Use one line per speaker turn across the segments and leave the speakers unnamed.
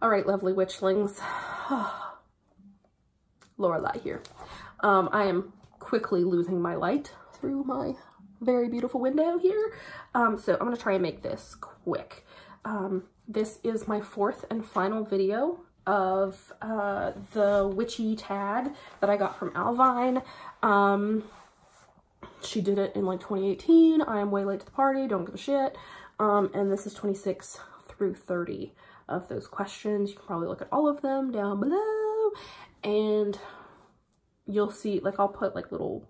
All right, lovely witchlings. Lorelei here. I am quickly losing my light through my very beautiful window here. So I'm gonna try and make this quick. This is my fourth and final video of the Witchy Tag that I got from Alvine. She did it in like 2018. I am way late to the party, don't give a shit. And this is 26 through 30 of those questions. You can probably look at all of them down below, and you'll see, like, I'll put like little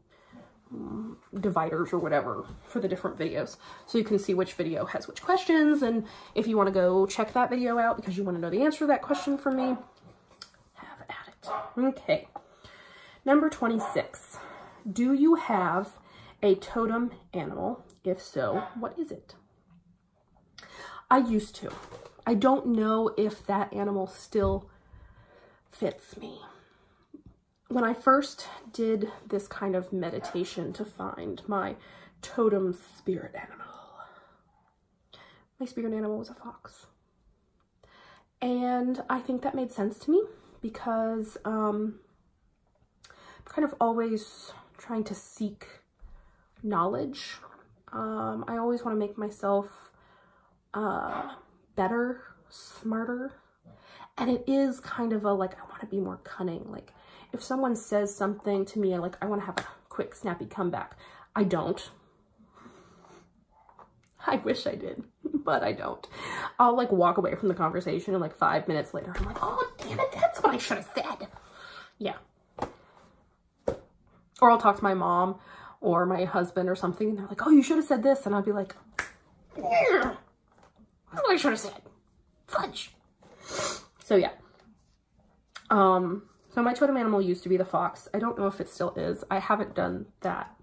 dividers or whatever for the different videos, so you can see which video has which questions, and if you want to go check that video out because you want to know the answer to that question from me, have at it. Okay, number 26. Do you have a totem animal? If so, what is it? I used to. I don't know if that animal still fits me. When I first did this kind of meditation to find my totem spirit animal, my spirit animal was a fox. And I think that made sense to me because I'm kind of always trying to seek knowledge. I always want to make myself better, smarter. And it is kind of a, like, I want to be more cunning. Like, if someone says something to me, like, I want to have a quick, snappy comeback. I don't. I wish I did, but I don't. I'll, like, walk away from the conversation, and, like, 5 minutes later, I'm like, oh, damn it, that's what I should have said. Yeah. Or I'll talk to my mom or my husband or something, and they're like, oh, you should have said this. And I'll be like, yeah, that's what I should have said. Fudge. So, yeah. So my totem animal used to be the fox. I don't know if it still is. I haven't done that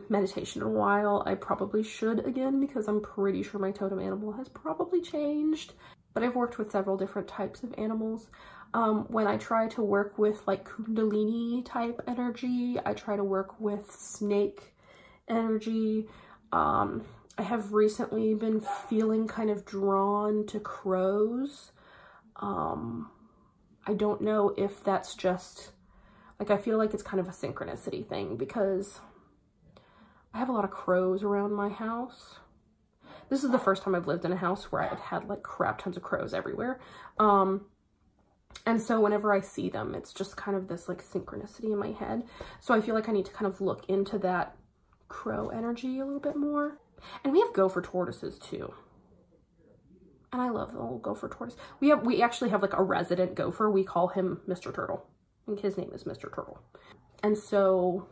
meditation in a while. I probably should again because I'm pretty sure my totem animal has probably changed. But I've worked with several different types of animals. When I try to work with like Kundalini type energy, I try to work with snake energy. I have recently been feeling kind of drawn to crows. I don't know if that's just, like, I feel like it's kind of a synchronicity thing because I have a lot of crows around my house. This is the first time I've lived in a house where I've had like crap tons of crows everywhere. And so whenever I see them, it's just kind of this like synchronicity in my head. So I feel like I need to kind of look into that crow energy a little bit more. And we have gopher tortoises too. And I love the little gopher tortoise. We actually have like a resident gopher. We call him Mr. Turtle. I think his name is Mr. Turtle. And so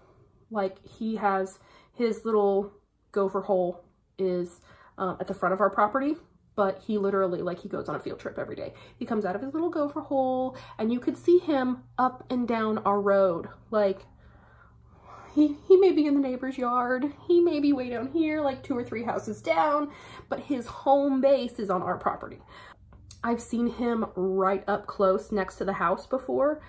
like he has his little gopher hole is at the front of our property, but he literally, like, he goes on a field trip every day. He comes out of his little gopher hole and you could see him up and down our road. Like, he may be in the neighbor's yard. He may be way down here, like 2 or 3 houses down, but his home base is on our property. I've seen him right up close next to the house before.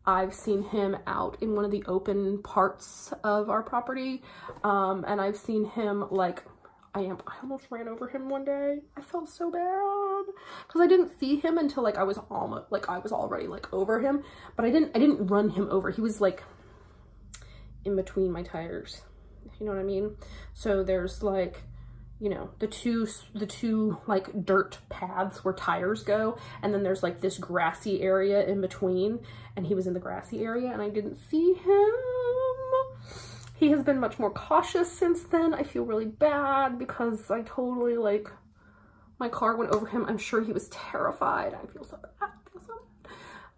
I've seen him out in one of the open parts of our property. And I've seen him, like, I almost ran over him one day. I felt so bad because I didn't see him until like I was already like over him, but I didn't run him over. He was like in between my tires, if you know what I mean. So there's like, you know, the two like dirt paths where tires go, and then there's like this grassy area in between, and he was in the grassy area and I didn't see him. He has been much more cautious since then. I feel really bad because I totally, like, my car went over him. I'm sure he was terrified. I feel so bad.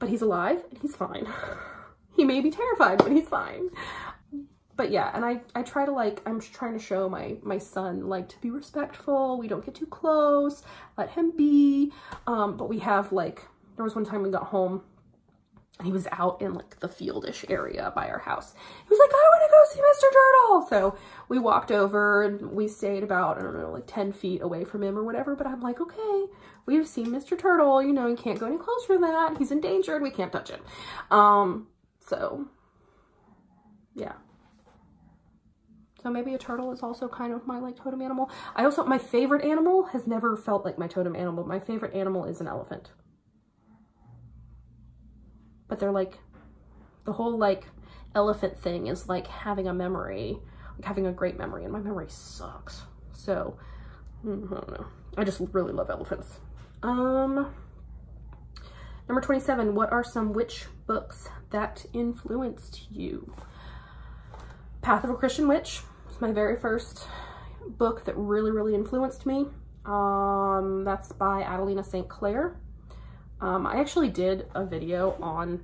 But he's alive and he's fine. He may be terrified, but he's fine. But yeah, and I try to, like, I'm trying to show my son, like, to be respectful. We don't get too close. Let him be. But we have, like, there was one time we got home and he was out in like the fieldish area by our house. He was like, I want to go see Mr. Turtle. So we walked over and we stayed about, I don't know, like 10 feet away from him or whatever. But I'm like, okay, we've seen Mr. Turtle, you know, you can't go any closer than that. He's endangered. We can't touch him. So yeah. So maybe a turtle is also kind of my like totem animal. My favorite animal has never felt like my totem animal. My favorite animal is an elephant. but they're like, the whole like elephant thing is like having a memory, like having a great memory, and my memory sucks. So I don't know. I just really love elephants. Number 27, what are some witch books that influenced you? Path of a Christian Witch was my very first book that really influenced me. That's by Adelina St. Clair. I actually did a video on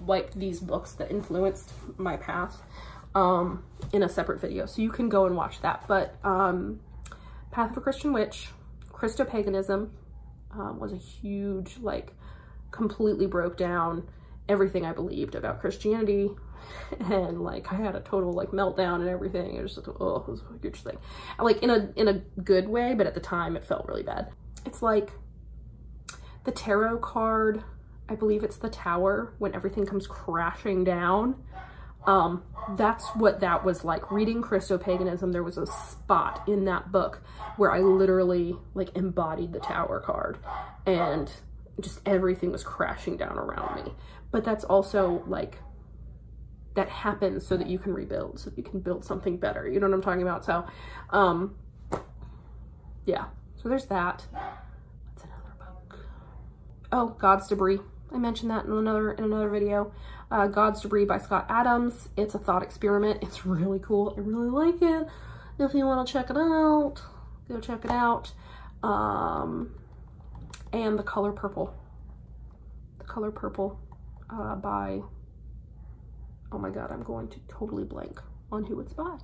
like these books that influenced my path in a separate video, so you can go and watch that. But Path of a Christian Witch, Christopaganism was a huge, like, completely broke down everything I believed about Christianity, and like I had a total like meltdown and everything. It was just, oh, it was a huge thing, like in a good way, but at the time it felt really bad. It's like the tarot card, I believe it's the Tower, when everything comes crashing down. That's what that was like. Reading Christopaganism, there was a spot in that book where I literally like embodied the Tower card, and just everything was crashing down around me. But that's also like, that happens so that you can rebuild, so that you can build something better. You know what I'm talking about? So, yeah. So there's that. What's another book? Oh, God's Debris. I mentioned that in another video. God's Debris by Scott Adams. It's a thought experiment. It's really cool. I really like it. If you want to check it out, go check it out. And The Color Purple. The Color Purple by, oh my god, I'm going to totally blank on who it's by.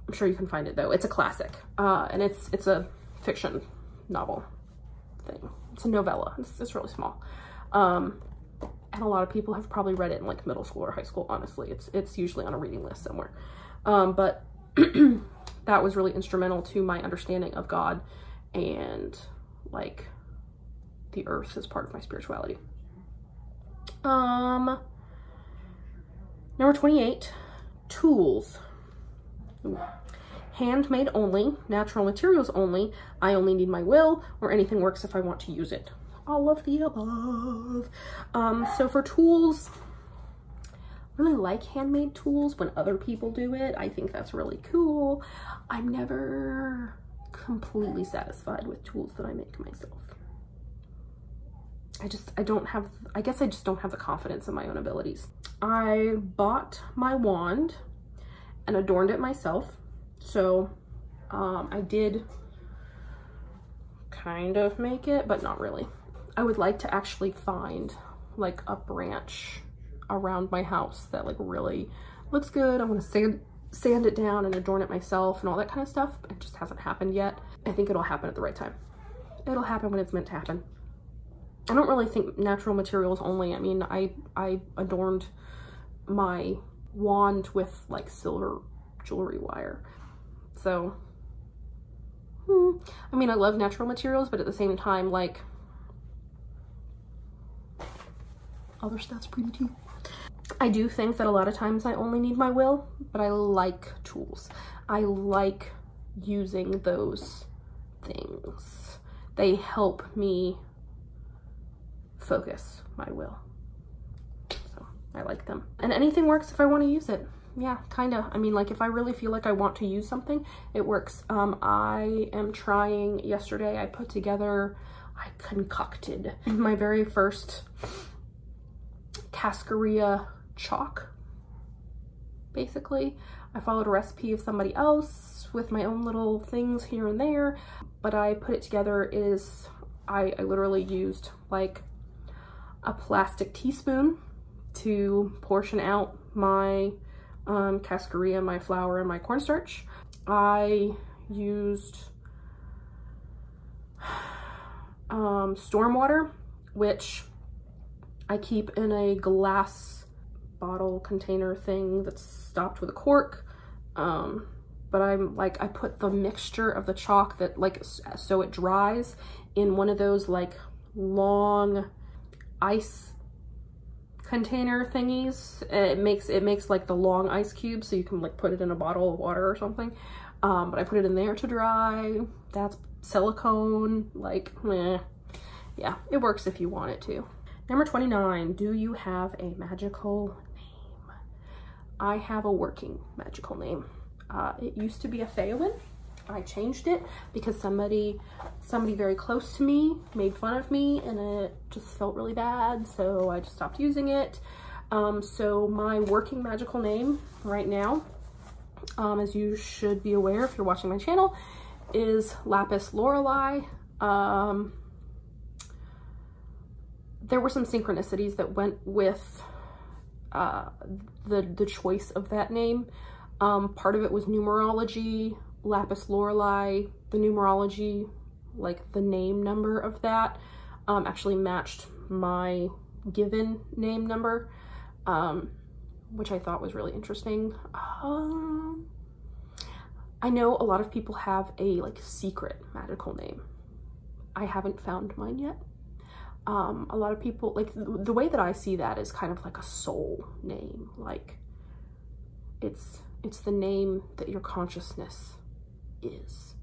I'm sure you can find it though. It's a classic, and it's a fiction novel thing. It's a novella. It's really small, and a lot of people have probably read it in like middle school or high school. Honestly, it's usually on a reading list somewhere. But that was really instrumental to my understanding of God and like the earth as part of my spirituality. Number 28, tools. Ooh. Handmade only, natural materials only, I only need my will, or anything works if I want to use it. All of the above. So for tools, I really like handmade tools when other people do it. I think that's really cool. I'm never completely satisfied with tools that I make myself. I guess I just don't have the confidence in my own abilities. I bought my wand and adorned it myself. So I did kind of make it, but not really. I would like to actually find like a branch around my house that like really looks good. I want to sand it down and adorn it myself and all that kind of stuff. It just hasn't happened yet. I think it'll happen at the right time. It'll happen when it's meant to happen. I don't really think natural materials only. I mean, I adorned my wand with like silver jewelry wire. So, I mean, I love natural materials, but at the same time, like, other stuff's pretty too. I do think that a lot of times I only need my will, but I like tools. I like using those things. They help me focus my will. So I like them. And anything works if I want to use it. Yeah, kind of. I mean, like if I really feel like I want to use something, it works. I am trying, yesterday I concocted my very first cascaria chalk, basically. I followed a recipe of somebody else with my own little things here and there, but I put it together. I literally used like a plastic teaspoon to portion out my cascaria, my flour, and my cornstarch. I used storm water, which I keep in a glass bottle container thing that's stopped with a cork. But I put the mixture of the chalk that like, so it dries, in one of those like long ice container thingies. It makes like the long ice cubes, so you can like put it in a bottle of water or something. But I put it in there to dry. That's silicone, like, yeah, it works if you want it to. Number 29, do you have a magical name? I have a working magical name. It used to be a Faelin. I changed it because somebody very close to me made fun of me and it just felt really bad, so I just stopped using it. So my working magical name right now, as you should be aware if you're watching my channel, is Lapis Lorelei. There were some synchronicities that went with the choice of that name. Part of it was numerology. Lapis Lorelei, the numerology, like the name number of that, actually matched my given name number, which I thought was really interesting. I know a lot of people have a like secret magical name. I haven't found mine yet. A lot of people, like the way that I see that is kind of like a soul name. Like it's the name that your consciousness is.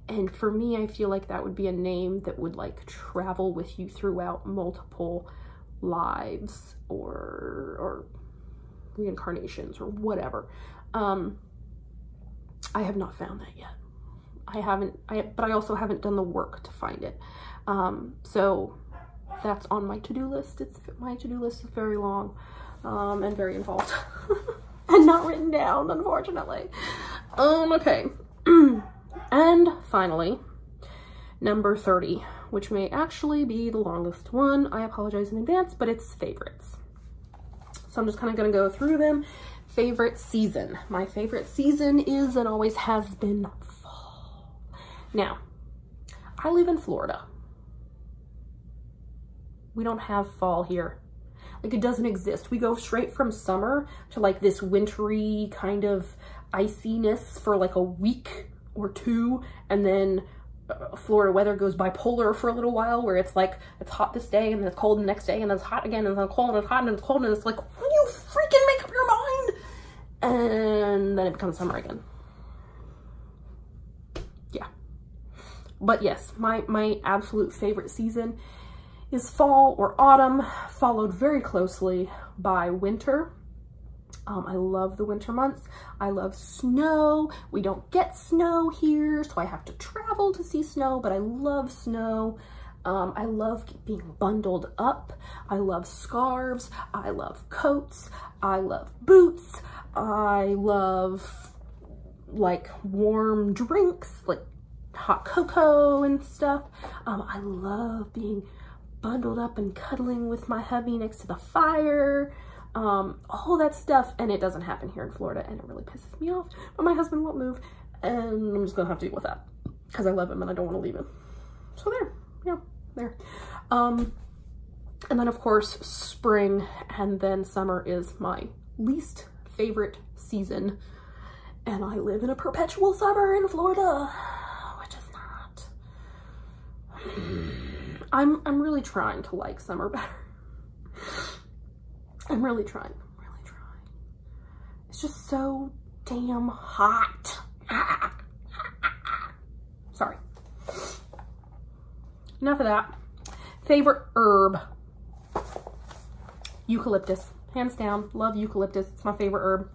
And for me, I feel like that would be a name that would like travel with you throughout multiple lives or reincarnations or whatever. I have not found that yet. But I also haven't done the work to find it. So that's on my to-do list. My to-do list is very long, and very involved and not written down, unfortunately. Okay. And finally, number 30, which may actually be the longest one. I apologize in advance, but it's favorites. So I'm just kind of going to go through them. Favorite season. My favorite season is and always has been fall. Now, I live in Florida. We don't have fall here. Like, it doesn't exist. We go straight from summer to like this wintry kind of iciness for like a week or two, and then Florida weather goes bipolar for a little while, where it's like it's hot this day and then it's cold the next day and then it's hot again and then it's cold and it's hot and it's cold, and it's like, will you freaking make up your mind? And then it becomes summer again. Yeah. But yes, my absolute favorite season is fall or autumn, followed very closely by winter. I love the winter months. I love snow. We don't get snow here, so I have to travel to see snow, but I love snow. I love being bundled up. I love scarves. I love coats. I love boots. I love like warm drinks, like hot cocoa and stuff. I love being bundled up and cuddling with my hubby next to the fire. All that stuff, and it doesn't happen here in Florida, and it really pisses me off, but my husband won't move, and I'm just gonna have to deal with that because I love him and I don't want to leave him. So there, yeah, there. And then of course spring and then summer is my least favorite season, and I live in a perpetual summer in Florida, which is not. I'm really trying to like summer better. I'm really trying. It's just so damn hot. Sorry. Enough of that. Favorite herb. Eucalyptus. Hands down. Love eucalyptus. It's my favorite herb.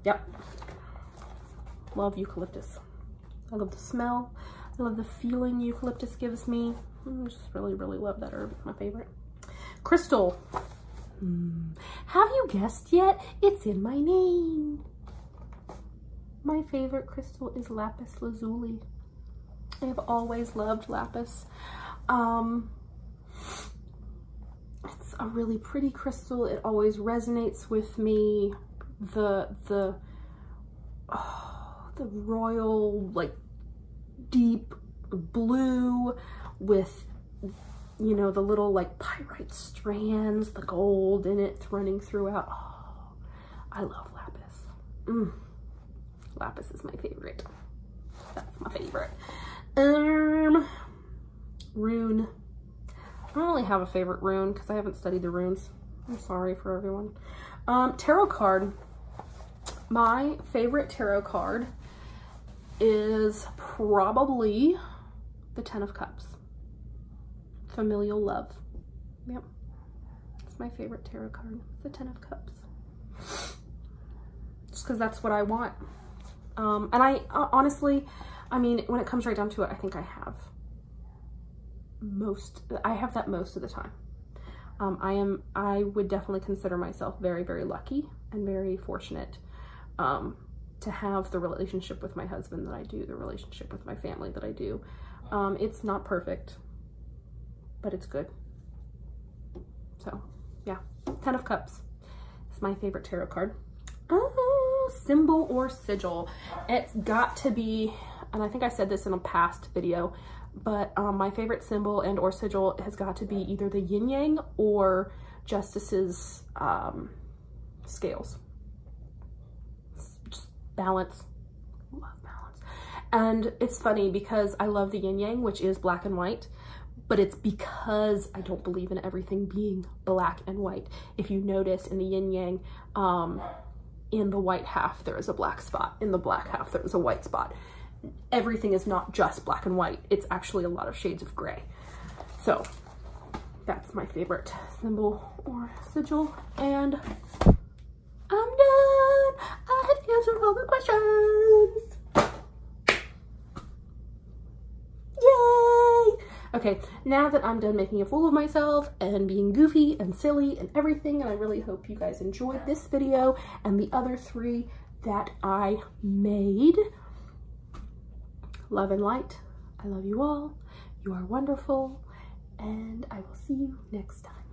Yep. Love eucalyptus. I love the smell. I love the feeling eucalyptus gives me. I just really, really love that herb. It's my favorite. Crystal. Have you guessed yet? It's in my name. My favorite crystal is lapis lazuli. I have always loved lapis. It's a really pretty crystal. It always resonates with me. The royal, like, deep blue with, you know, the little like pyrite strands, the gold in it running throughout. Oh, I love lapis. Lapis is my favorite. That's my favorite. Rune. I don't really have a favorite rune because I haven't studied the runes. I'm sorry for everyone. Tarot card. My favorite tarot card is probably the 10 of Cups. Familial love. Yep. It's my favorite tarot card, the 10 of Cups. Just because that's what I want. And I honestly, I mean, when it comes right down to it, I think I have that most of the time. I would definitely consider myself very, very lucky and very fortunate to have the relationship with my husband that I do, the relationship with my family that I do. It's not perfect, but it's good. So yeah, 10 of Cups is my favorite tarot card. Symbol or sigil. It's got to be, and I think I said this in a past video, but my favorite symbol and or sigil has got to be either the yin yang or Justice's scales. Just balance. Love balance. And it's funny because I love the yin yang, which is black and white, but it's because I don't believe in everything being black and white. If you notice in the yin yang, in the white half there is a black spot, in the black half there is a white spot. Everything is not just black and white, it's actually a lot of shades of gray. So that's my favorite symbol or sigil, and I'm done. I have answered all the questions. Yay! Okay, now that I'm done making a fool of myself and being goofy and silly and everything, and I really hope you guys enjoyed this video and the other 3 that I made. Love and light. I love you all. You are wonderful, and I will see you next time.